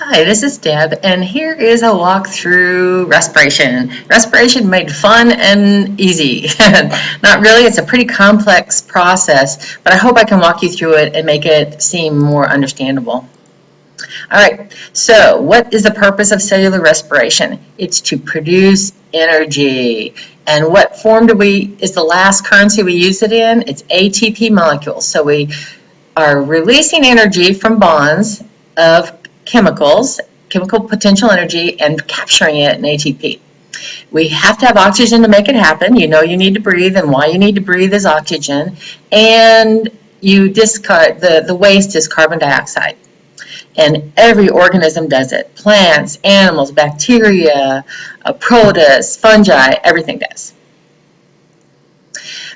Hi, this is Deb, and here is a walk through respiration. Respiration made fun and easy. Not really, it's a pretty complex process, but I hope I can walk you through it and make it seem more understandable. All right, so what is the purpose of cellular respiration? It's to produce energy. And what form is the last currency we use it in? It's ATP molecules. So we are releasing energy from bonds of chemicals, chemical potential energy, and capturing it in ATP. We have to have oxygen to make it happen. You know you need to breathe, and why you need to breathe is oxygen. And you discard, the waste is carbon dioxide. And every organism does it. Plants, animals, bacteria, protists, fungi, everything does.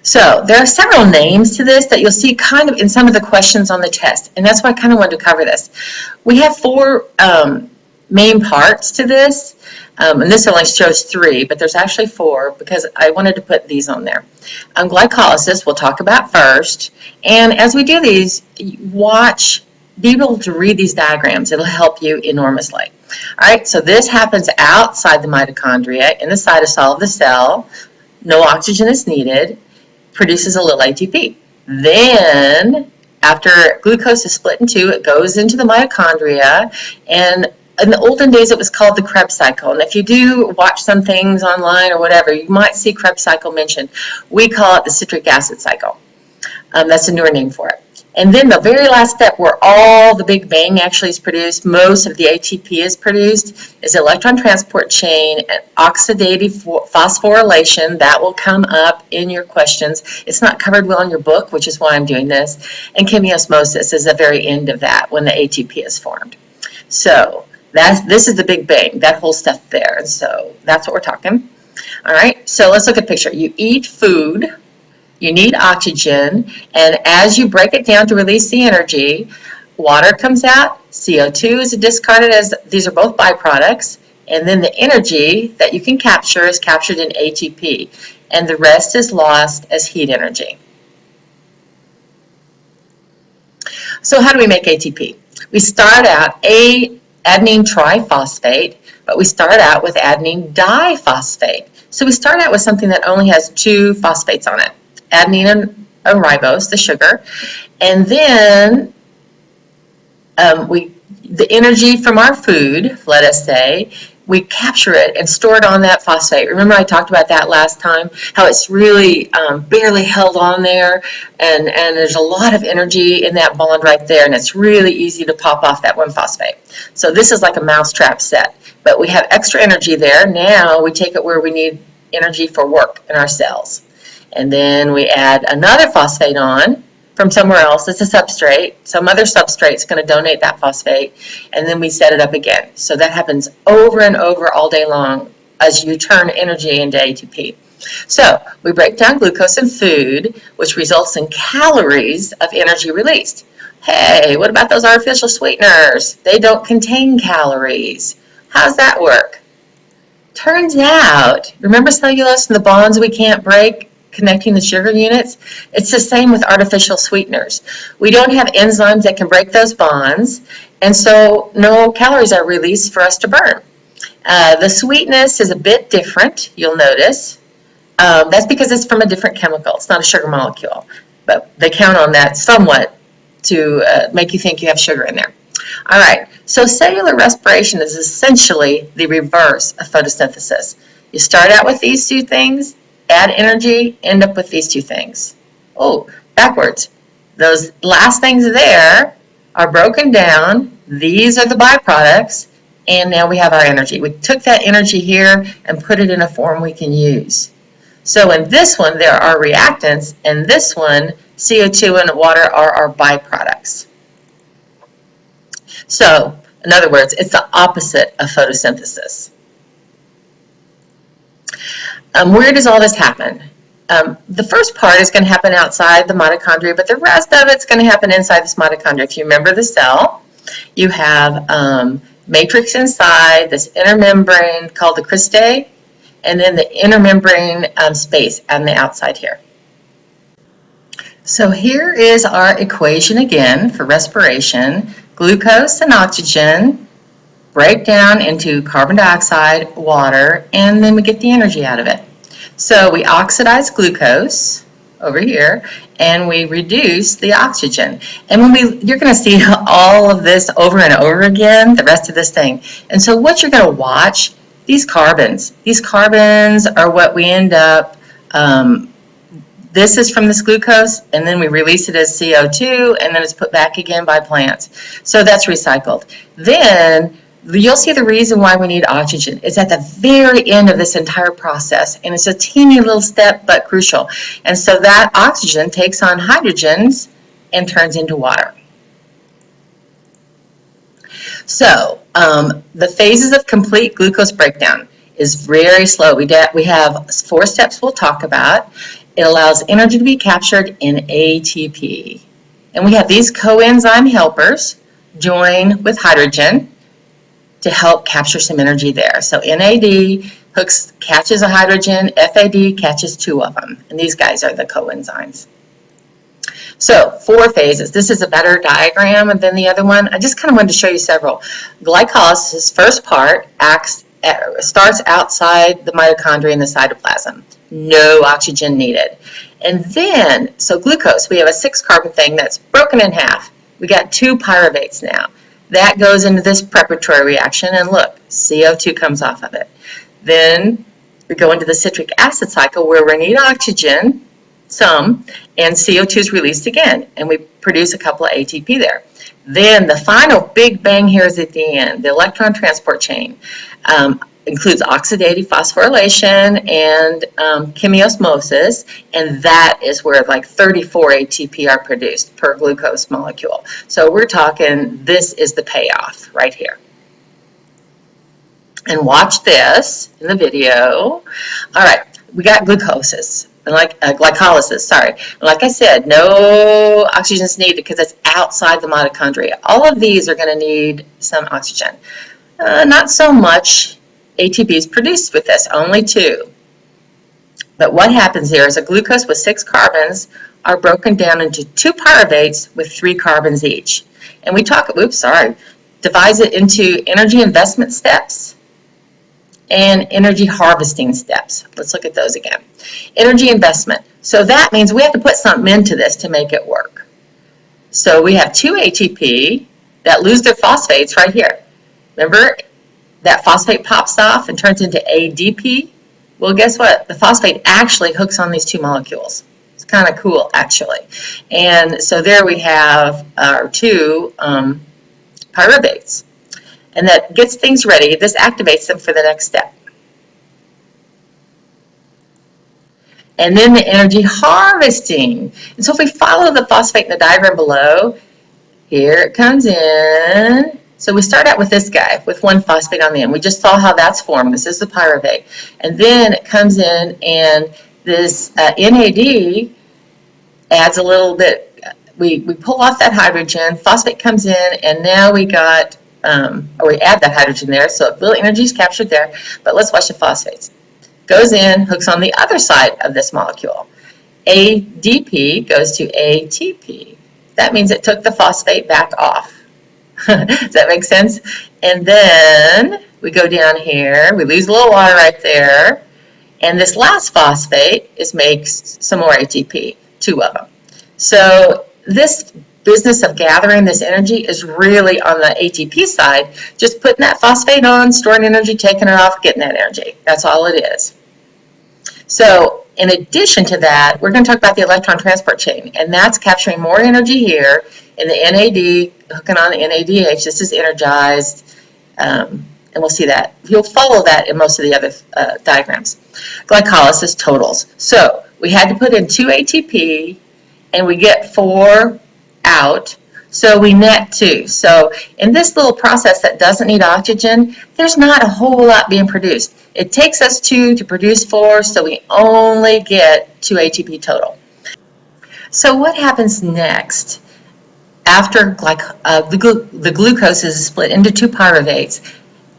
So there are several names to this that you'll see kind of in some of the questions on the test, and that's why I kind of wanted to cover this. We have four main parts to this, and this only shows three, but there's actually four because I wanted to put these on there. Glycolysis we'll talk about first, and as we do these, be able to read these diagrams. It'll help you enormously. All right, so this happens outside the mitochondria in the cytosol of the cell. No oxygen is needed. Produces a little ATP. Then, after glucose is split in two, it goes into the mitochondria, and in the olden days it was called the Krebs cycle. And if you do watch some things online or whatever, you might see Krebs cycle mentioned. We call it the citric acid cycle. That's a newer name for it. And then the very last step where all the Big Bang actually is produced, most of the ATP is produced, is electron transport chain and oxidative phosphorylation. That will come up in your questions. It's not covered well in your book, which is why I'm doing this. And chemiosmosis is the very end of that when the ATP is formed. So this is the Big Bang, that whole stuff there. And so that's what we're talking. All right, so let's look at a picture. You eat food. You need oxygen, and as you break it down to release the energy, water comes out, CO2 is discarded as these are both byproducts, and then the energy that you can capture is captured in ATP, and the rest is lost as heat energy. So how do we make ATP? We start out adenine triphosphate, but we start out with adenine diphosphate. So we start out with something that only has two phosphates on it. Adenine and ribose, the sugar, and then the energy from our food, let us say, we capture it and store it on that phosphate. Remember I talked about that last time, how it's really barely held on there, and there's a lot of energy in that bond right there, and it's really easy to pop off that one phosphate. So this is like a mousetrap set, but we have extra energy there. Now we take it where we need energy for work in our cells. And then we add another phosphate on from somewhere else. It's a substrate. Some other substrate is going to donate that phosphate. And then we set it up again. So that happens over and over all day long as you turn energy into ATP. So we break down glucose in food, which results in calories of energy released. Hey, what about those artificial sweeteners? They don't contain calories. How does that work? Turns out, remember cellulose and the bonds we can't break? Connecting the sugar units, it's the same with artificial sweeteners. We don't have enzymes that can break those bonds, and so no calories are released for us to burn. The sweetness is a bit different, you'll notice. That's because it's from a different chemical. It's not a sugar molecule, but they count on that somewhat to make you think you have sugar in there. All right, so cellular respiration is essentially the reverse of photosynthesis. You start out with these two things, add energy, end up with these two things. Oh, backwards. Those last things there are broken down. These are the byproducts, and now we have our energy. We took that energy here and put it in a form we can use. So in this one, there are reactants, and this one, CO2 and water are our byproducts. So, in other words, it's the opposite of photosynthesis. Where does all this happen? The first part is going to happen outside the mitochondria, but the rest of it's going to happen inside this mitochondria. If you remember the cell, you have matrix inside, this inner membrane called the cristae, and then the inner membrane space on the outside here. So here is our equation again for respiration. Glucose and oxygen break down into carbon dioxide, water, and then we get the energy out of it. So we oxidize glucose over here, and we reduce the oxygen. And you're going to see all of this over and over again, the rest of this thing. And so what you're going to watch, these carbons are what we end up, this is from this glucose, and then we release it as CO2, and then it's put back again by plants. So that's recycled. Then you'll see the reason why we need oxygen. It's at the very end of this entire process, and it's a teeny little step, but crucial. And so that oxygen takes on hydrogens and turns into water. So the phases of complete glucose breakdown is very slow. We have 4 steps we'll talk about. It allows energy to be captured in ATP. And we have these coenzyme helpers join with hydrogen to help capture some energy there. So NAD catches a hydrogen, FAD catches 2 of them. And these guys are the coenzymes. So 4 phases. This is a better diagram than the other one. I just kind of wanted to show you several. Glycolysis, first part, starts outside the mitochondria in the cytoplasm. No oxygen needed. And then, so glucose, we have a 6-carbon thing that's broken in half. We got 2 pyruvates now. That goes into this preparatory reaction, and look, CO2 comes off of it. Then we go into the citric acid cycle where we need oxygen, some, and CO2 is released again, and we produce a couple of ATP there. Then the final big bang here is at the end. The electron transport chain includes oxidative phosphorylation and chemiosmosis, and that is where like 34 ATP are produced per glucose molecule. So we're talking, this is the payoff right here. And watch this in the video. All right, we got glucosis. Glycolysis, sorry. Like I said, no oxygen is needed because it's outside the mitochondria. All of these are going to need some oxygen. Not so much ATP is produced with this, only 2. But what happens here is a glucose with 6 carbons are broken down into 2 pyruvates with 3 carbons each. And we divides it into energy investment steps and energy harvesting steps. Let's look at those again. Energy investment. So that means we have to put something into this to make it work. So we have 2 ATP that lose their phosphates right here. Remember, that phosphate pops off and turns into ADP. Well, guess what? The phosphate actually hooks on these 2 molecules. It's kind of cool, actually. And so there we have our 2 pyruvates. And that gets things ready. This activates them for the next step. And then the energy harvesting. And so if we follow the phosphate in the diagram below, here it comes in. So we start out with this guy with 1 phosphate on the end. We just saw how that's formed. This is the pyruvate. And then it comes in and this NAD adds a little bit. We pull off that hydrogen, phosphate comes in, and now we got, or we add that hydrogen there, so a little energy is captured there. But let's watch the phosphates. Goes in, hooks on the other side of this molecule. ADP goes to ATP. That means it took the phosphate back off. Does that make sense? And then we go down here, we lose a little water right there, and this last phosphate makes some more ATP, 2 of them. So this business of gathering this energy is really on the ATP side, just putting that phosphate on, storing energy, taking it off, getting that energy. That's all it is. So in addition to that, we're going to talk about the electron transport chain, and that's capturing more energy here in the NAD, hooking on the NADH. This is energized, and we'll see that. You'll follow that in most of the other diagrams. Glycolysis totals. So we had to put in 2 ATP, and we get 4 out, so we net 2. So in this little process that doesn't need oxygen, there's not a whole lot being produced. It takes us 2 to produce 4, so we only get 2 ATP total. So what happens next? After the glucose is split into 2 pyruvates,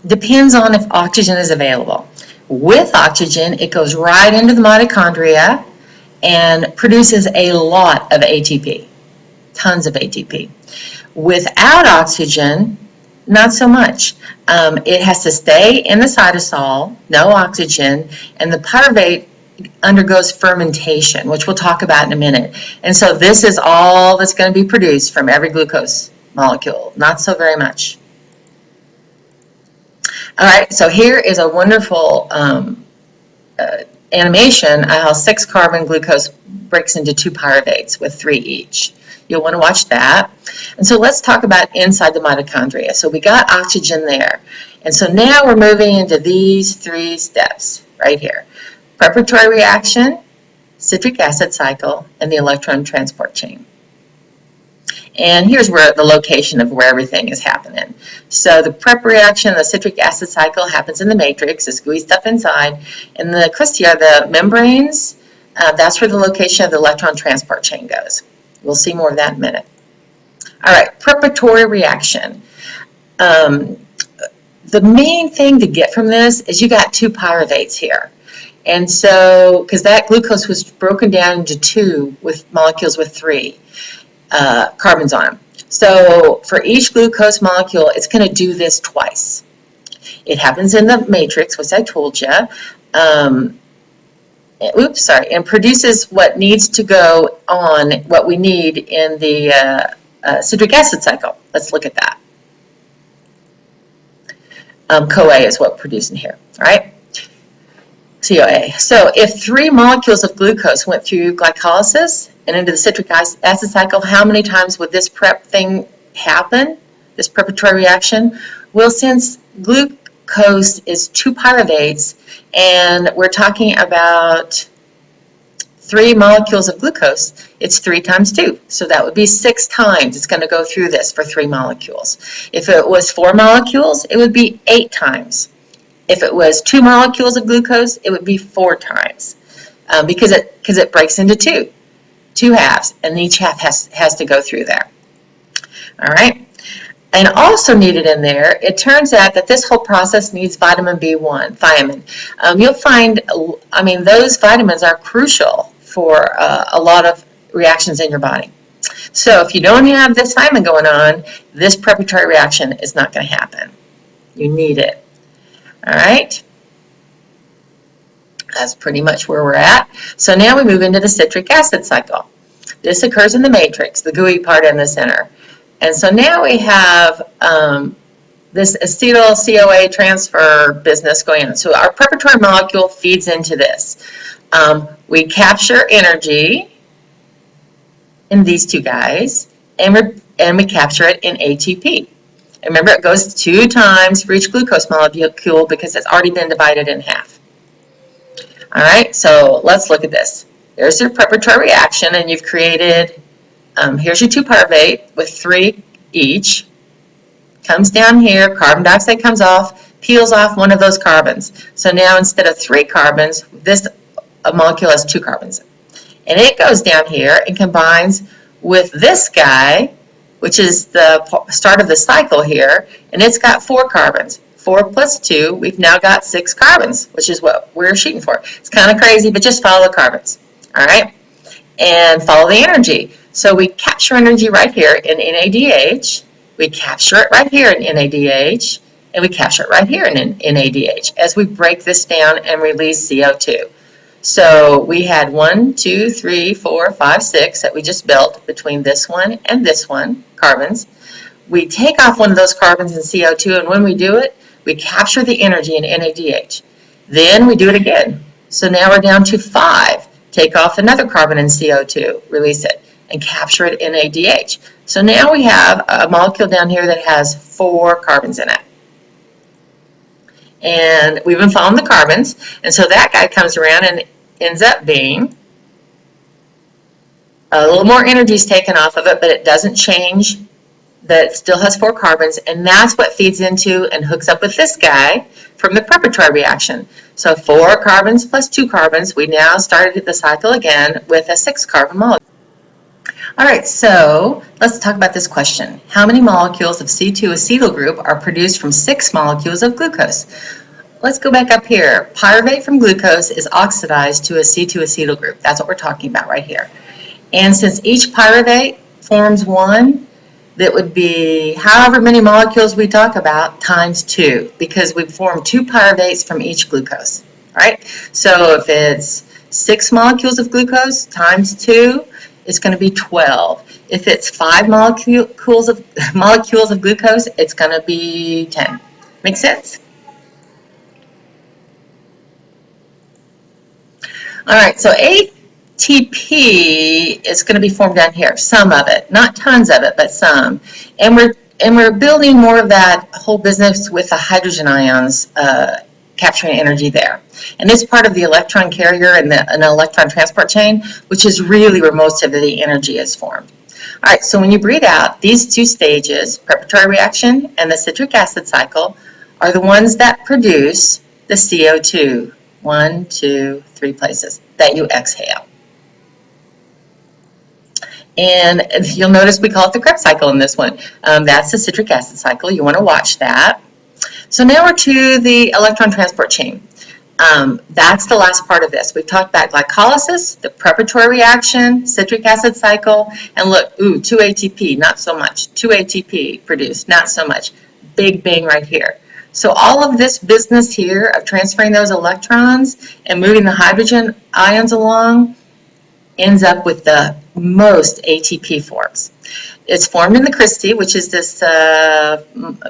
depends on if oxygen is available. With oxygen, it goes right into the mitochondria and produces a lot of ATP, tons of ATP. Without oxygen, Not so much. It has to stay in the cytosol, no oxygen, and the pyruvate undergoes fermentation, which we'll talk about in a minute. And so this is all that's going to be produced from every glucose molecule, not so very much. All right, so here is a wonderful animation of how 6-carbon glucose breaks into 2 pyruvates with 3 each. You'll want to watch that. And so let's talk about inside the mitochondria. So we got oxygen there. And so now we're moving into these 3 steps right here. Preparatory reaction, citric acid cycle, and the electron transport chain. And here's where the location of where everything is happening. So the prep reaction, the citric acid cycle happens in the matrix, this gooey stuff inside. And the cristia, the membranes, that's where the location of the electron transport chain goes. We'll see more of that in a minute. All right, preparatory reaction. The main thing to get from this is you got 2 pyruvates here. And so, because that glucose was broken down into 2 with molecules with 3 carbons on them. So for each glucose molecule, it's going to do this twice. It happens in the matrix, which I told you. And produces what needs to go on, what we need in the citric acid cycle. Let's look at that. CoA is what we're producing here, all right? CoA. So if 3 molecules of glucose went through glycolysis and into the citric acid cycle, how many times would this prep thing happen, this preparatory reaction? Well, since glucose is 2 pyruvates, and we're talking about 3 molecules of glucose, it's 3 times 2. So that would be 6 times it's going to go through this for 3 molecules. If it was 4 molecules, it would be 8 times. If it was 2 molecules of glucose, it would be 4 times because it breaks into 2 halves, and each half has to go through there. All right. And also needed in there, it turns out that this whole process needs vitamin B1, thiamine. You'll find, those vitamins are crucial for a lot of reactions in your body. So if you don't have this thiamine going on, this preparatory reaction is not going to happen. You need it. All right. That's pretty much where we're at. So now we move into the citric acid cycle. This occurs in the matrix, the gooey part in the center. And so now we have this acetyl CoA transfer business going on. So our preparatory molecule feeds into this. We capture energy in these 2 guys, and we capture it in ATP. And remember, it goes 2 times for each glucose molecule because it's already been divided in half. All right, so let's look at this. There's your preparatory reaction, and you've created, here's your 2 pyruvate with 3 each. Comes down here, carbon dioxide comes off, peels off one of those carbons. So now instead of 3 carbons, this molecule has 2 carbons. And it goes down here and combines with this guy, which is the start of the cycle here, and it's got 4 carbons. 4 plus 2, we've now got 6 carbons, which is what we're shooting for. It's kind of crazy, but just follow the carbons, all right? And follow the energy. So we capture energy right here in NADH, we capture it right here in NADH, and we capture it right here in NADH as we break this down and release CO2. So we had 1, 2, 3, 4, 5, 6 that we just built between this one and this one, carbons. We take off one of those carbons in CO2, and when we do it, we capture the energy in NADH. Then we do it again. So now we're down to 5. Take off another carbon in CO2, release it, and capture it in NADH. So now we have a molecule down here that has 4 carbons in it. And we've been following the carbons, and so that guy comes around and ends up being a little more energy is taken off of it, but it doesn't change that it still has 4 carbons, and that's what feeds into and hooks up with this guy from the preparatory reaction. So 4 carbons plus 2 carbons, we now started the cycle again with a 6-carbon molecule. All right, so let's talk about this question. How many molecules of C2 acetyl group are produced from 6 molecules of glucose? Let's go back up here. Pyruvate from glucose is oxidized to a C2 acetyl group. That's what we're talking about right here. And since each pyruvate forms one that would be however many molecules we talk about times 2, because we form 2 pyruvates from each glucose. All right, so if it's 6 molecules of glucose times 2, it's going to be 12. If it's 5 molecules of glucose, it's going to be 10. Make sense? All right, so ATP is going to be formed down here, some of it, not tons of it, but some. And we're building more of that whole business with the hydrogen ions capturing energy there. And it's part of the electron carrier and an electron transport chain, which is really where most of the energy is formed. All right, so when you breathe out, these 2 stages, preparatory reaction and the citric acid cycle, are the ones that produce the CO2. 1, 2, 3 places that you exhale. And you'll notice we call it the Krebs cycle in this one. That's the citric acid cycle. You want to watch that. So now we're to the electron transport chain. That's the last part of this. We've talked about glycolysis, the preparatory reaction, citric acid cycle, and look, 2 ATP, not so much. 2 ATP produced, not so much. Big bang right here. So all of this business here of transferring those electrons and moving the hydrogen ions along ends up with the most ATP forms. It's formed in the cristae, which is this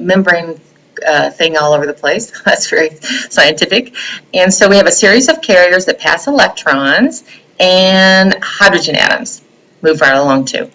membrane thing all over the place. That's very scientific. And so we have a series of carriers that pass electrons, and hydrogen atoms move right along too.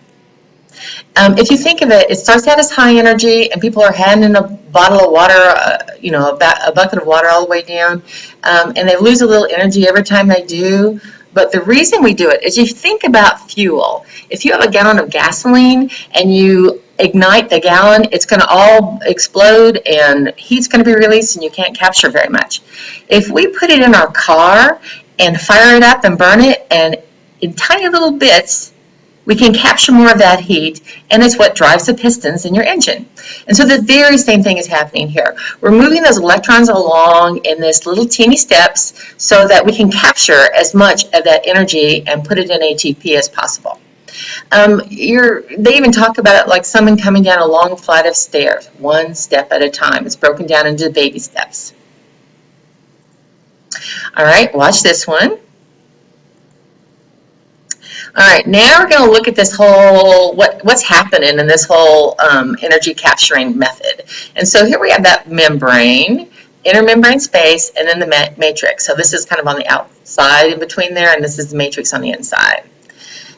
If you think of it, it starts out as high energy, and people are handing a bottle of water, a bucket of water all the way down, and they lose a little energy every time they do. But the reason we do it is, you think about fuel. If you have a gallon of gasoline and you ignite the gallon, it's going to all explode and heat's going to be released and you can't capture very much. If we put it in our car and fire it up and burn it, and in tiny little bits, we can capture more of that heat, and it's what drives the pistons in your engine. And so the very same thing is happening here. We're moving those electrons along in this little teeny steps so that we can capture as much of that energy and put it in ATP as possible. They even talk about it like someone coming down a long flight of stairs, one step at a time. It's broken down into baby steps. All right, watch this one. All right, now we're going to look at this whole, what's happening in this whole energy capturing method. And so here we have that membrane, intermembrane space, and then the matrix. So this is kind of on the outside in between there, and this is the matrix on the inside.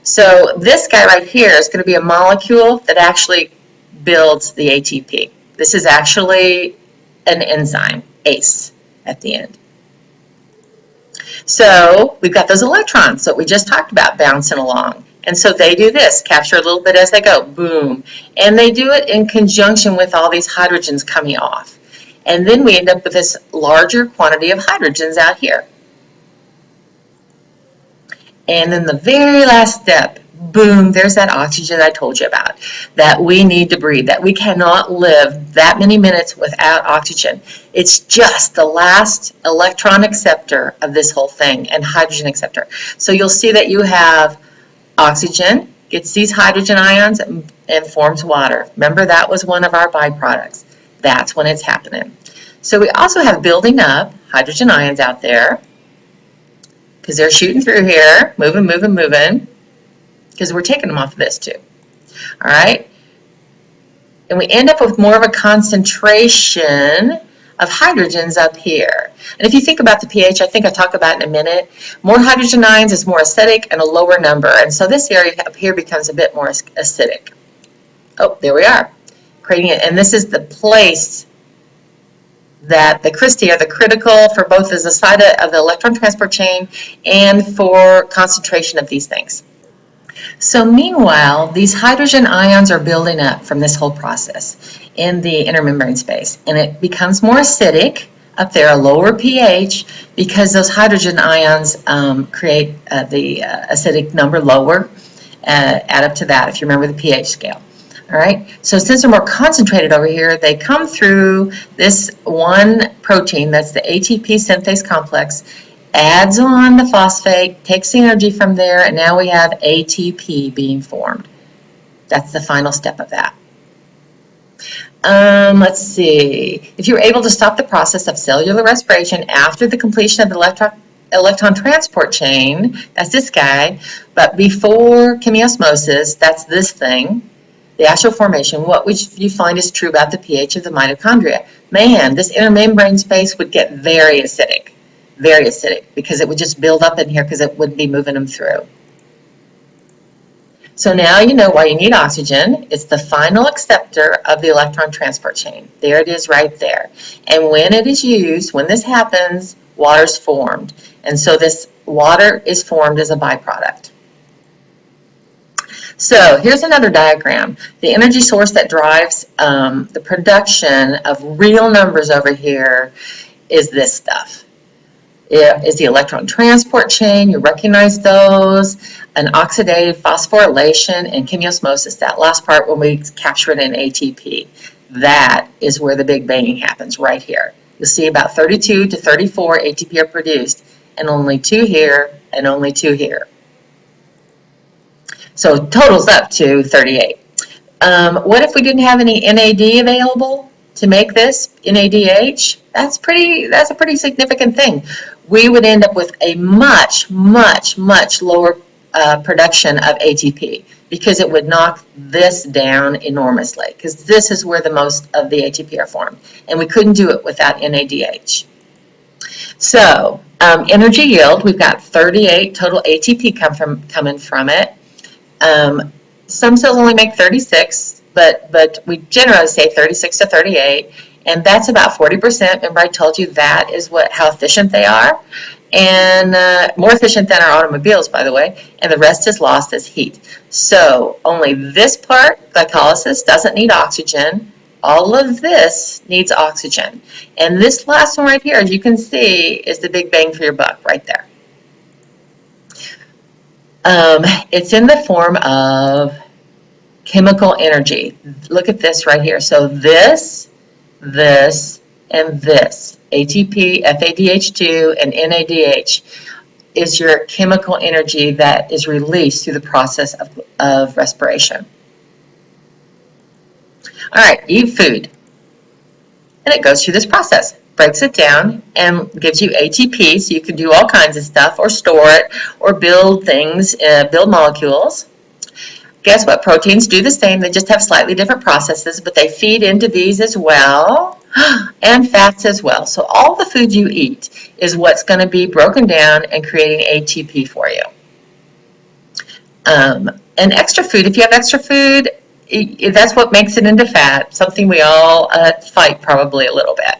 So this guy right here is going to be a molecule that actually builds the ATP. This is actually an enzyme, ACE, at the end. So we've got those electrons that we just talked about bouncing along. And so they do this, capture a little bit as they go, boom. And they do it in conjunction with all these hydrogens coming off. And then we end up with this larger quantity of hydrogens out here. And then the very last step, boom, there's that oxygen I told you about that we need to breathe, that we cannot live that many minutes without oxygen. It's just the last electron acceptor of this whole thing, and hydrogen acceptor. So you'll see that you have oxygen, gets these hydrogen ions, and forms water. Remember, that was one of our byproducts. That's when it's happening. So we also have building up hydrogen ions out there, because they're shooting through here, moving, because we're taking them off of this too. All right? And we end up with more of a concentration of hydrogens up here. And if you think about the pH, I think I'll talk about in a minute, more hydrogen ions is more acidic and a lower number. And so this area up here becomes a bit more acidic. Oh, there we are, creating it. And this is the place that the cristae are the critical for both as a side of the electron transport chain and for concentration of these things. So meanwhile, these hydrogen ions are building up from this whole process in the intermembrane space, and it becomes more acidic up there, a lower pH, because those hydrogen ions create the acidic number lower. Add up to that if you remember the pH scale. All right, so since they're more concentrated over here, they come through this one protein, that's the ATP synthase complex, adds on the phosphate, takes the energy from there, and now we have ATP being formed. That's the final step of that. Let's see. If you were able to stop the process of cellular respiration after the completion of the electron transport chain, that's this guy, but before chemiosmosis, that's this thing, the actual formation, what would you find is true about the pH of the mitochondria? Man, this inner membrane space would get very acidic, because it would just build up in here because it wouldn't be moving them through. So now you know why you need oxygen. It's the final acceptor of the electron transport chain. There it is right there. And when it is used, when this happens, water's formed. And so this water is formed as a byproduct. So here's another diagram. The energy source that drives the production of real numbers over here is this stuff. It is the electron transport chain. You recognize those. An oxidative phosphorylation and chemiosmosis, that last part when we capture it in ATP. That is where the big banging happens right here. You'll see about 32 to 34 ATP are produced, and only 2 here and only 2 here. So totals up to 38. What if we didn't have any NAD available to make this NADH? That's a pretty significant thing. We would end up with a much lower production of ATP because it would knock this down enormously, because this is where the most of the ATP are formed, and we couldn't do it without NADH. So energy yield, we've got 38 total ATP coming from it. Some cells only make 36, but we generally say 36 to 38, and that's about 40%. Remember I told you that is how efficient they are, and more efficient than our automobiles, by the way, and the rest is lost as heat. So only this part, glycolysis, doesn't need oxygen. All of this needs oxygen. And this last one right here, as you can see, is the big bang for your buck right there. It's in the form of chemical energy. Look at this right here. So this, and this, ATP, FADH2, and NADH, is your chemical energy that is released through the process of respiration. All right, eat food. And it goes through this process, breaks it down, and gives you ATP, so you can do all kinds of stuff, or store it, or build things, build molecules. Guess what? Proteins do the same. They just have slightly different processes, but they feed into these as well, and fats as well. So all the food you eat is what's going to be broken down and creating ATP for you. And extra food, if you have extra food, that's what makes it into fat, something we all fight probably a little bit.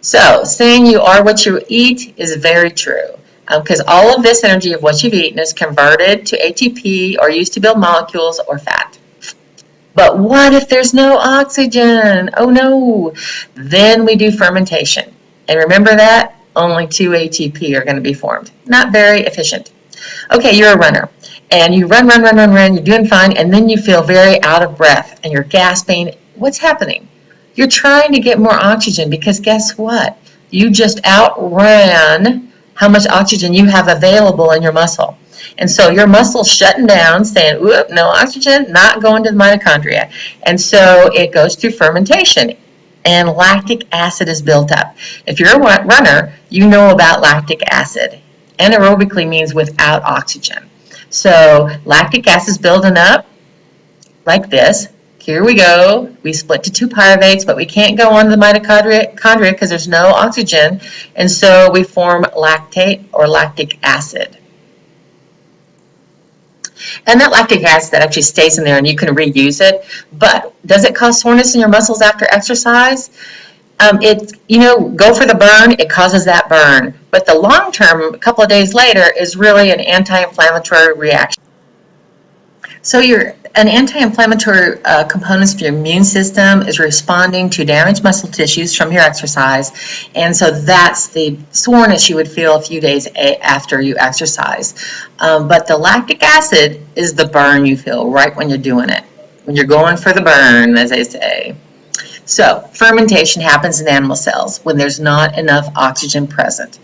So saying you are what you eat is very true, because all of this energy of what you've eaten is converted to ATP or used to build molecules or fat. But what if there's no oxygen? Oh no! Then we do fermentation. And remember that? Only 2 ATP are going to be formed. Not very efficient. Okay, you're a runner. And you run, you're doing fine, and then you feel very out of breath, and you're gasping. What's happening? You're trying to get more oxygen, because guess what? You just outran how much oxygen you have available in your muscle. And so your muscle's shutting down, saying, whoop, no oxygen, not going to the mitochondria. And so it goes through fermentation, and lactic acid is built up. If you're a runner, you know about lactic acid. Anaerobically means without oxygen. So lactic acid is building up like this. Here we go. We split to 2 pyruvates, but we can't go on to the mitochondria because there's no oxygen. And so we form lactate or lactic acid. And that lactic acid that actually stays in there and you can reuse it. But does it cause soreness in your muscles after exercise? Go for the burn, it causes that burn. But the long term, a couple of days later, is really an anti-inflammatory reaction. So an anti-inflammatory components of your immune system is responding to damaged muscle tissues from your exercise, and so that's the soreness you would feel a few days after you exercise. But the lactic acid is the burn you feel right when you're doing it, when you're going for the burn, as they say. So fermentation happens in animal cells when there's not enough oxygen present.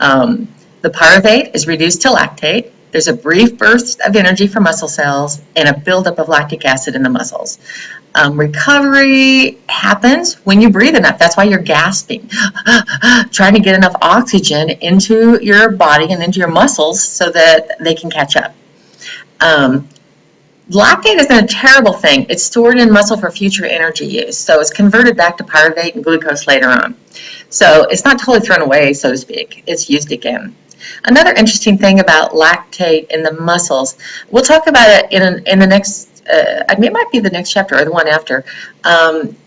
The pyruvate is reduced to lactate. There's a brief burst of energy for muscle cells and a buildup of lactic acid in the muscles. Recovery happens when you breathe enough. That's why you're gasping, trying to get enough oxygen into your body and into your muscles so that they can catch up. Lactate isn't a terrible thing. It's stored in muscle for future energy use. So it's converted back to pyruvate and glucose later on. So it's not totally thrown away, so to speak. It's used again. Another interesting thing about lactate in the muscles, we'll talk about it in the next, it might be the next chapter or the one after,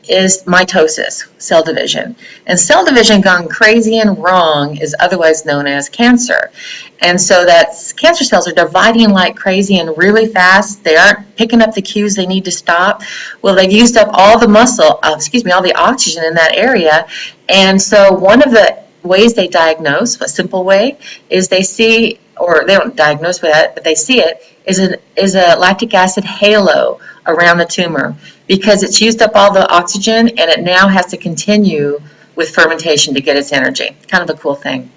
is mitosis, cell division. And cell division gone crazy and wrong is otherwise known as cancer. And so that cancer cells are dividing like crazy and really fast. They aren't picking up the cues they need to stop. Well, they've used up all the all the oxygen in that area. And so one of the ways they diagnose, a simple way, is they see, or they don't diagnose with that, but they see it, is a lactic acid halo around the tumor because it's used up all the oxygen and it now has to continue with fermentation to get its energy. Kind of a cool thing.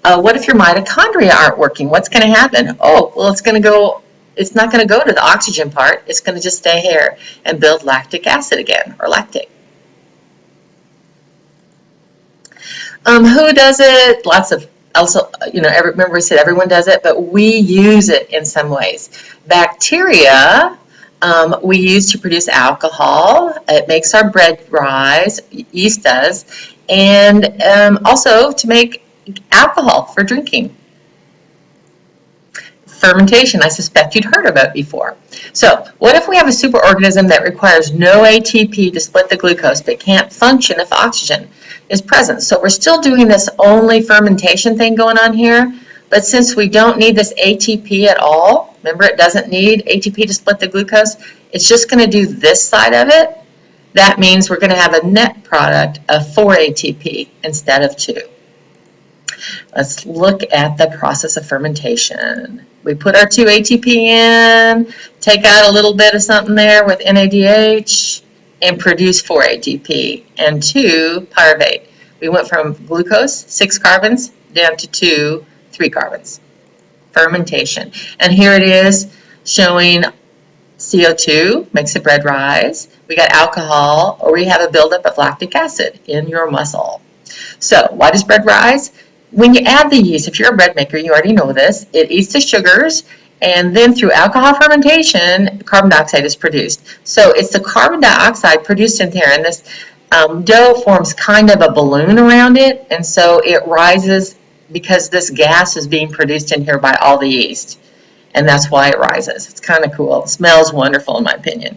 What if your mitochondria aren't working? What's going to happen? Oh, well, it's not going to go to the oxygen part. It's going to just stay here and build lactic acid again, or lactate. Who does it? Lots of, also, remember we said everyone does it, but we use it in some ways. Bacteria, we use to produce alcohol. It makes our bread rise, yeast does, and also to make alcohol for drinking. Fermentation, I suspect you'd heard of it before. So what if we have a superorganism that requires no ATP to split the glucose but can't function if oxygen is present? So we're still doing this only fermentation thing going on here, but since we don't need this ATP at all, remember it doesn't need ATP to split the glucose, it's just going to do this side of it. That means we're going to have a net product of 4 ATP instead of 2. Let's look at the process of fermentation. We put our 2 ATP in, take out a little bit of something there with NADH, and produce 4 ATP and 2 pyruvate. We went from glucose, 6 carbons, down to 2, 3 carbons. Fermentation. And here it is showing CO2 makes the bread rise. We got alcohol, or we have a buildup of lactic acid in your muscle. So why does bread rise? When you add the yeast, if you're a bread maker, you already know this, it eats the sugars, and then through alcohol fermentation, carbon dioxide is produced. So it's the carbon dioxide produced in there, and this dough forms kind of a balloon around it, and so it rises because this gas is being produced in here by all the yeast, and that's why it rises. It's kind of cool. It smells wonderful in my opinion.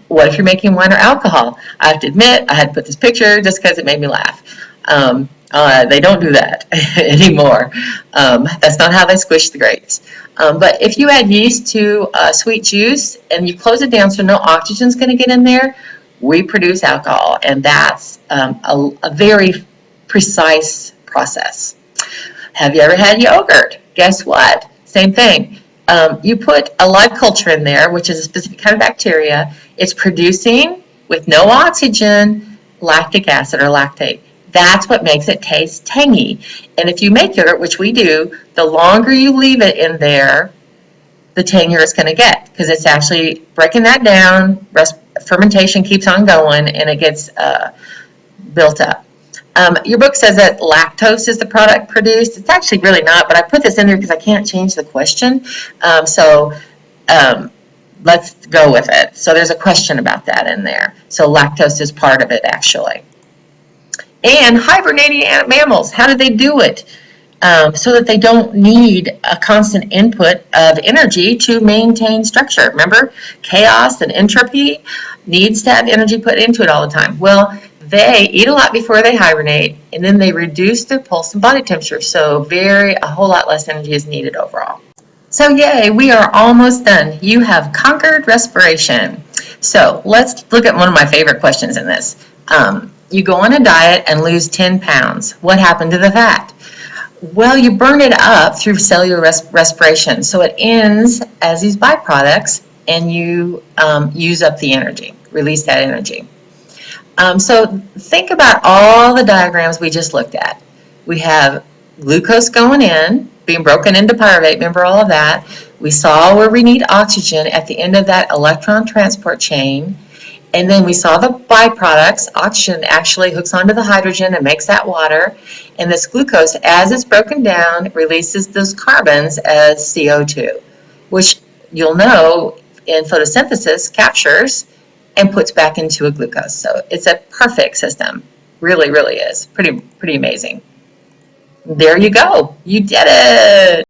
What if you're making wine or alcohol? I have to admit, I had to put this picture just because it made me laugh. They don't do that anymore. That's not how they squish the grapes. But if you add yeast to sweet juice and you close it down so no oxygen is going to get in there, we produce alcohol, and that's a very precise process. Have you ever had yogurt? Guess what? Same thing. You put a live culture in there, which is a specific kind of bacteria. It's producing, with no oxygen, lactic acid or lactate. That's what makes it taste tangy. And if you make yogurt, which we do, the longer you leave it in there, the tangier it's going to get, because it's actually breaking that down. Fermentation keeps on going, and it gets built up. Your book says that lactose is the product produced. It's actually really not, but I put this in there because I can't change the question. Let's go with it. So there's a question about that in there. So lactose is part of it, actually. And hibernating mammals, how do they do it? So that they don't need a constant input of energy to maintain structure. Remember, chaos and entropy needs to have energy put into it all the time. Well, they eat a lot before they hibernate, and then they reduce their pulse and body temperature, so a whole lot less energy is needed overall. So yay, we are almost done. You have conquered respiration. So let's look at one of my favorite questions in this. You go on a diet and lose 10 pounds. What happened to the fat? Well, you burn it up through cellular respiration, so it ends as these byproducts, and you use up the energy, release that energy. So think about all the diagrams we just looked at. We have glucose going in, being broken into pyruvate, remember all of that. We saw where we need oxygen at the end of that electron transport chain. And then we saw the byproducts. Oxygen actually hooks onto the hydrogen and makes that water. And this glucose, as it's broken down, releases those carbons as CO2, which you'll know in photosynthesis captures and puts back into a glucose. So it's a perfect system. Really, really is. Pretty amazing. There you go. You did it.